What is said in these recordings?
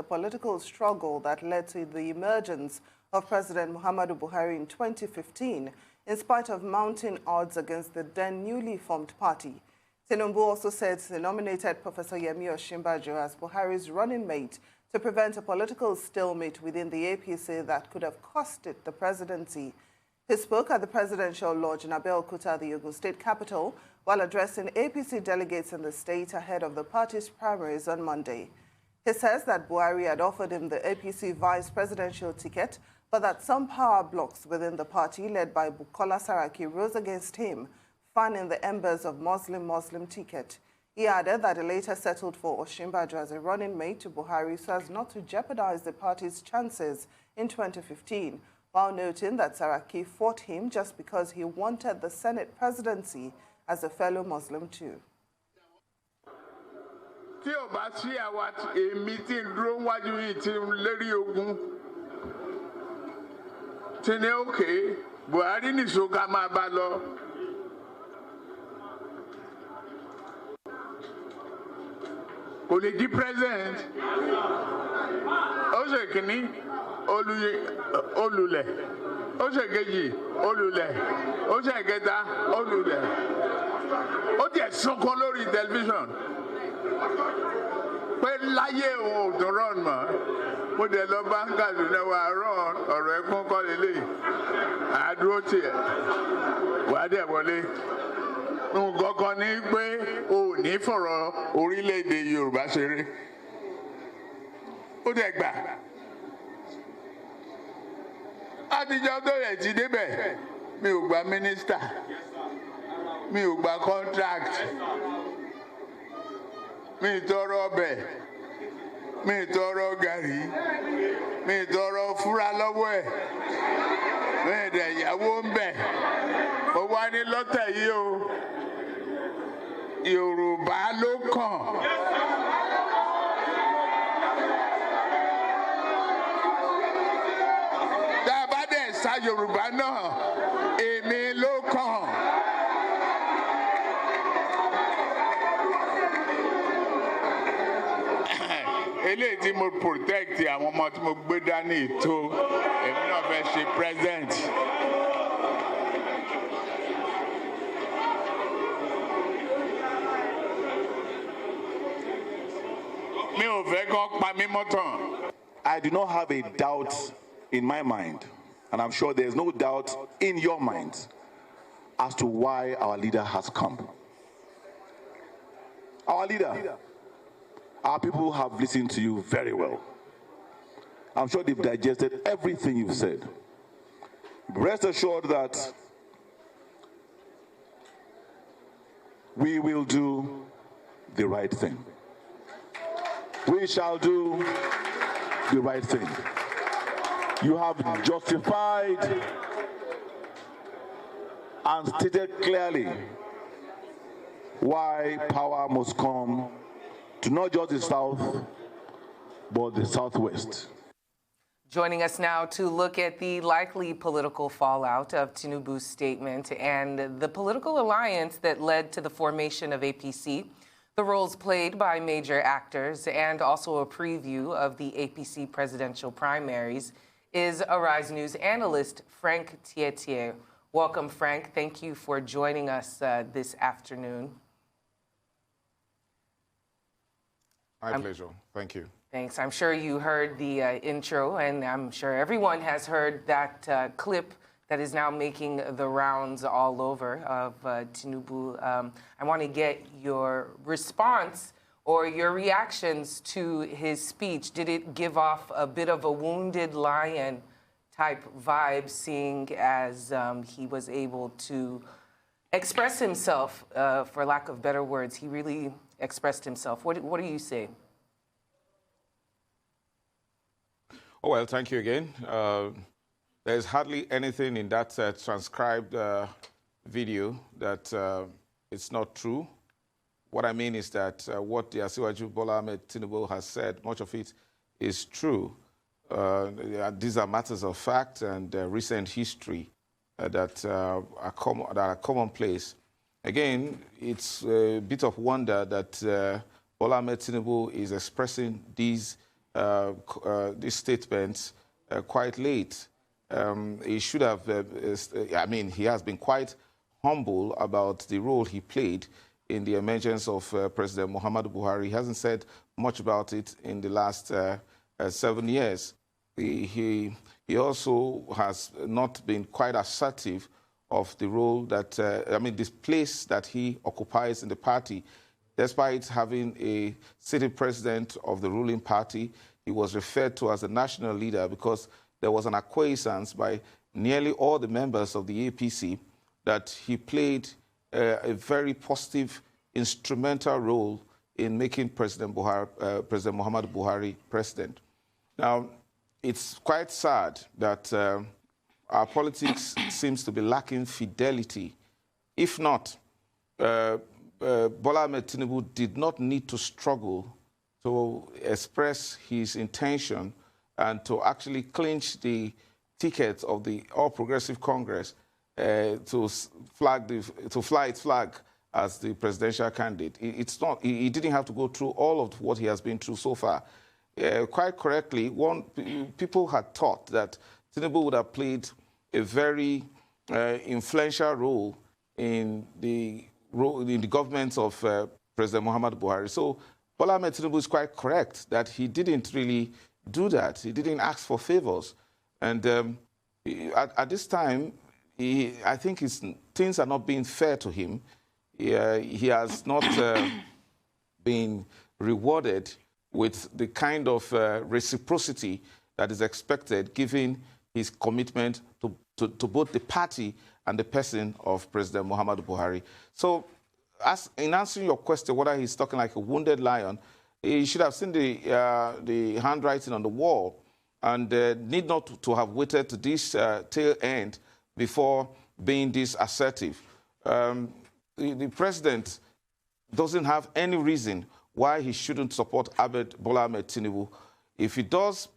political struggle that led to the emergence of President Muhammadu Buhari in 2015, in spite of mounting odds against the then newly formed party. Tinubu also said he nominated Professor Yemi Osinbajo as Buhari's running mate to prevent a political stalemate within the APC that could have cost it the presidency. He spoke at the Presidential Lodge in Abeokuta, the Ogun State capital, while addressing APC delegates in the state ahead of the party's primaries on Monday. He says that Buhari had offered him the APC vice presidential ticket, but that some power blocks within the party, led by Bukola Saraki, rose against him, fanning the embers of Muslim ticket. He added that he later settled for Osinbajo as a running mate to Buhari so as not to jeopardize the party's chances in 2015, while noting that Saraki fought him just because he wanted the Senate presidency as a fellow Muslim too. Tí ó bá sí àwa èmi tí ń dúró wájú yìí tí ń lérí ogun tí ní òkè Buhari nìṣó ká máa bá lọ. Kò lè di president. Ó ṣe kìíní olùlẹ̀. Ó ṣe kejì olùlẹ̀. Ó ṣe kẹta olùlẹ̀. Ó tiẹ̀ sunkún lórí tẹlifíṣàn. Pé láyé òun ò tún rán mọ́. Mo dẹ̀ lọ bá ń Kaduna wá rán ọ̀rọ̀ ẹ̀kún kọ́ lélẹ̀. Àdúró tiẹ̀. Wàá dẹ̀ wọlé. Nǹkan ní pé o ní fọ̀rọ̀ orílẹ̀-èdè Yorùbá ṣeré. Ó dẹ̀ gbà. Àtijọ́ tó rẹ̀ ti débẹ̀, mi ò gba mínísítà, mi ò gba contract, mi ì tọrọ ọbẹ̀, mi ì tọrọ gàrí, mi ì tọrọ fúra lọ́wọ́ ẹ̀, mi ì dẹ̀ ìyàwó ń bẹ̀. Ó wá ní lọ́tẹ̀ yìí o. Yorùbá ló kàn. Tá a bá dẹ̀ sa Yorùbá náà, èmi ló kàn. Eléyìí tí mo protect àwọn ọmọ tí mo gbé dání tó, èmi náà fẹ́ ṣe present. I do not have a doubt in my mind, and I'm sure there's no doubt in your mind as to why our leader has come. Our leader, our people have listened to you very well. I'm sure they've digested everything you've said. Rest assured that we will do the right thing. We shall do the right thing. You have justified and stated clearly why power must come to not just the South, but the Southwest. Joining us now to look at the likely political fallout of Tinubu's statement and the political alliance that led to the formation of APC, the roles played by major actors, and also a preview of the APC presidential primaries, is Arise News analyst Frank Tietie. Welcome, Frank. Thank you for joining us this afternoon. My pleasure. Thank you. Thanks. I'm sure you heard the intro, and I'm sure everyone has heard that clip that is now making the rounds all over of Tinubu. I want to get your response or your reactions to his speech. Did it give off a bit of a wounded lion type vibe, seeing as he was able to express himself, for lack of better words? He really expressed himself. What do you say? Oh, well, thank you again. There's hardly anything in that transcribed video that it's not true. What I mean is that what the Asiwaju Bola Ahmed Tinubu has said, much of it is true. These are matters of fact and recent history that are commonplace. Again, it's a bit of wonder that Bola Ahmed Tinubu is expressing these these statements quite late. He should have, I mean, he has been quite humble about the role he played in the emergence of President Muhammadu Buhari. He hasn't said much about it in the last 7 years. He also has not been quite assertive of the role that, I mean, this place that he occupies in the party. Despite having a sitting president of the ruling party, he was referred to as a national leader because there was an acquiescence by nearly all the members of the APC that he played a very positive, instrumental role in making President Muhammadu Buhari president. Now, it's quite sad that our politics seems to be lacking fidelity. If not, Bola Ahmed Tinubu did not need to struggle to express his intention and to actually clinch the ticket of the All Progressive Congress to fly its flag as the presidential candidate. He didn't have to go through all of what he has been through so far. Quite correctly, people had thought that Tinubu would have played a very influential role in the government of President Muhammadu Buhari. So Bola Ahmed Tinubu is quite correct that he didn't really do that. He didn't ask for favors. And at this time, I think things are not being fair to him. He has not been rewarded with the kind of reciprocity that is expected, given his commitment to both the party and the person of President Muhammadu Buhari. So, in answering your question, whether he's talking like a wounded lion, he should have seen the handwriting on the wall and need not to have waited to this tail end before being this assertive. The president doesn't have any reason why he shouldn't support Bola Ahmed Tinubu. If he does,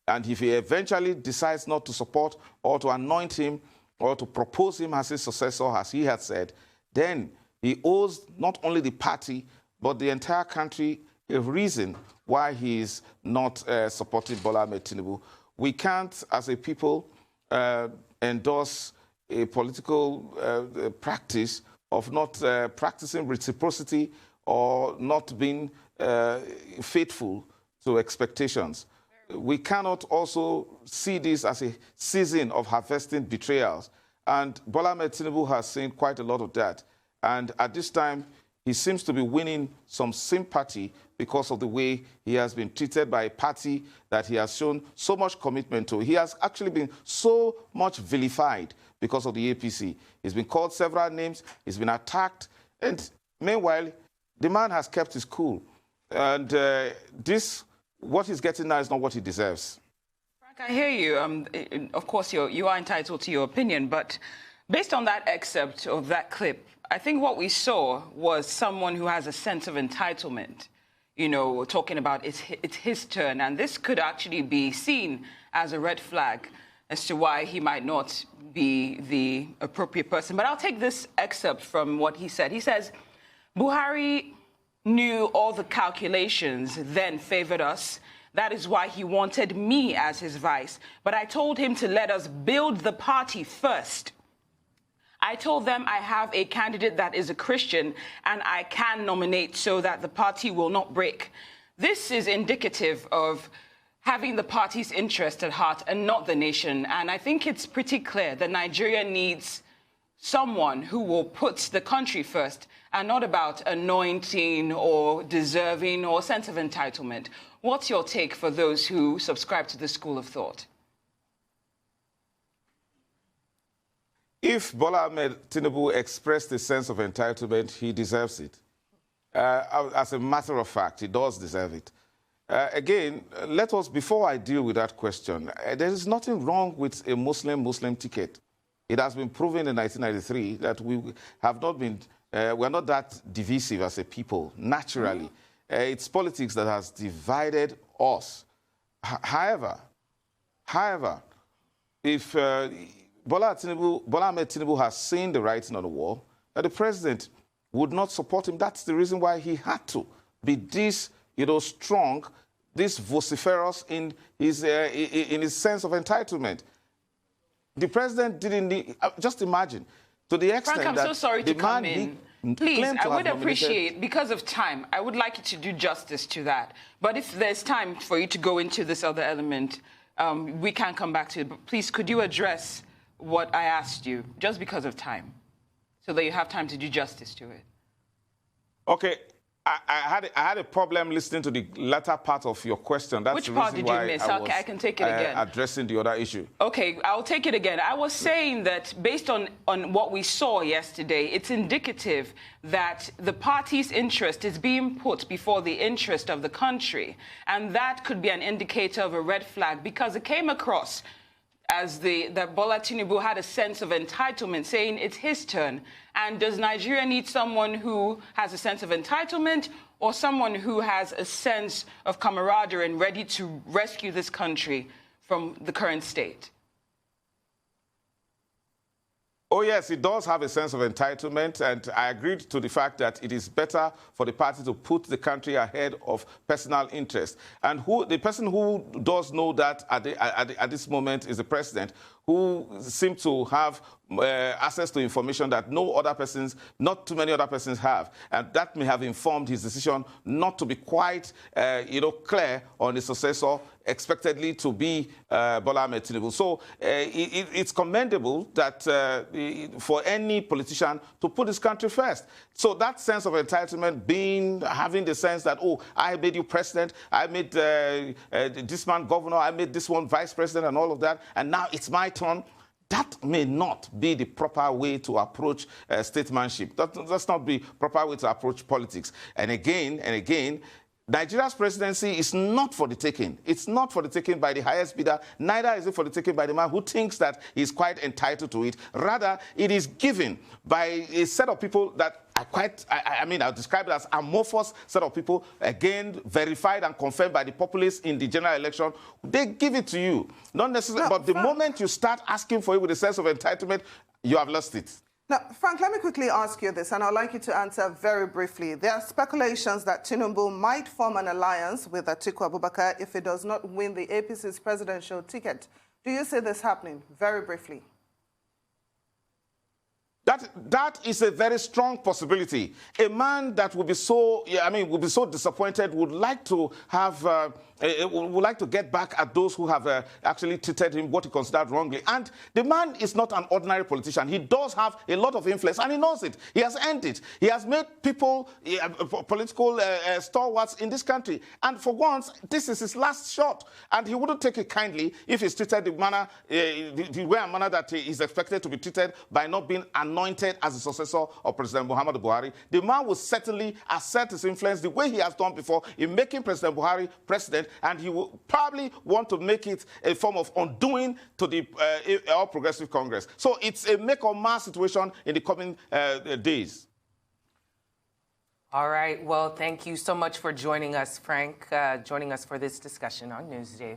and if he eventually decides not to support or to anoint him or to propose him as his successor, as he had said, then he owes not only the party, but the entire country a reason why he is not supporting Bola Ahmed Tinubu. We can't, as a people, endorse a political practice of not practicing reciprocity or not being faithful to expectations. We cannot also see this as a season of harvesting betrayals. And Bola Ahmed Tinubu has seen quite a lot of that. And at this time, he seems to be winning some sympathy because of the way he has been treated by a party that he has shown so much commitment to. He has actually been so much vilified because of the APC. He's been called several names, he's been attacked, and meanwhile, the man has kept his cool. And what he's getting now is not what he deserves. Frank, I hear you. Of course, you are entitled to your opinion, but based on that excerpt of that clip, I think what we saw was someone who has a sense of entitlement, you know, talking about it's his turn. And this could actually be seen as a red flag as to why he might not be the appropriate person. But I'll take this excerpt from what he said. He says, Buhari knew all the calculations, then favored us. That is why he wanted me as his vice. But I told him to let us build the party first. I told them I have a candidate that is a Christian and I can nominate so that the party will not break. This is indicative of having the party's interest at heart and not the nation. And I think it's pretty clear that Nigeria needs someone who will put the country first and not about anointing or deserving or sense of entitlement. What's your take for those who subscribe to this school of thought? If Bola Ahmed Tinubu expressed a sense of entitlement, he deserves it. As a matter of fact, he does deserve it. Again, before I deal with that question, there is nothing wrong with a Muslim ticket. It has been proven in 1993 that we have not been, we're not that divisive as a people, naturally. It's politics that has divided us. However, if Bola Ahmed Tinubu has seen the writing on the wall, that the president would not support him. That's the reason why he had to be this, strong, this vociferous in his sense of entitlement. The president didn't need, just imagine, to the extent Frank, I'm that so sorry to come in. Please, I would appreciate, because of time, I would like you to do justice to that. But if there's time for you to go into this other element, we can come back to it. But please, could you address what I asked you, just because of time, so that you have time to do justice to it? Okay. I had a problem listening to the latter part of your question. That's Which part did you miss? Okay, I can take it again. Addressing the other issue. Okay, I'll take it again. I was saying that based on what we saw yesterday, it's indicative that the party's interest is being put before the interest of the country. And that could be an indicator of a red flag, because it came across as that Bola Tinubu had a sense of entitlement, saying it's his turn. And does Nigeria need someone who has a sense of entitlement, or someone who has a sense of camaraderie and ready to rescue this country from the current state? Oh, yes, it does have a sense of entitlement, and I agreed to the fact that it is better for the party to put the country ahead of personal interest. And the person who does know that at this moment is the president, who seems to have access to information that not too many other persons have. And that may have informed his decision not to be quite, clear on his successor, expectedly to be Bola Ahmed Tinubu. So it's commendable that for any politician to put his country first. So that sense of entitlement, having the sense that, oh, I made you president, I made this man governor, I made this one vice president and all of that, and now it's my turn. That may not be the proper way to approach statesmanship. That's not the proper way to approach politics. And again, Nigeria's presidency is not for the taking. It's not for the taking by the highest bidder. Neither is it for the taking by the man who thinks that he's quite entitled to it. Rather, it is given by a set of people that I'll describe it as amorphous set of people, again, verified and confirmed by the populists in the general election. They give it to you. Not necessarily, but the moment you start asking for it with a sense of entitlement, you have lost it. Now, Frank, let me quickly ask you this, and I'd like you to answer very briefly. There are speculations that Tinubu might form an alliance with Atiku Abubakar if he does not win the APC's presidential ticket. Do you see this happening? Very briefly. That is a very strong possibility. A man that would be so, would be so disappointed would like to have, would like to get back at those who have actually treated him what he considered wrongly. And the man is not an ordinary politician. He does have a lot of influence, and he knows it. He has earned it. He has made people political stalwarts in this country. And for once, this is his last shot. And he wouldn't take it kindly if he's treated the way and manner that he is expected to be treated by not being anointed as the successor of President Muhammadu Buhari. The man will certainly assert his influence the way he has done before in making President Buhari president, and he will probably want to make it a form of undoing to the All Progressive Congress. So it's a make or mar situation in the coming days. All right. Well, thank you so much for joining us, Frank, joining us for this discussion on Newsday.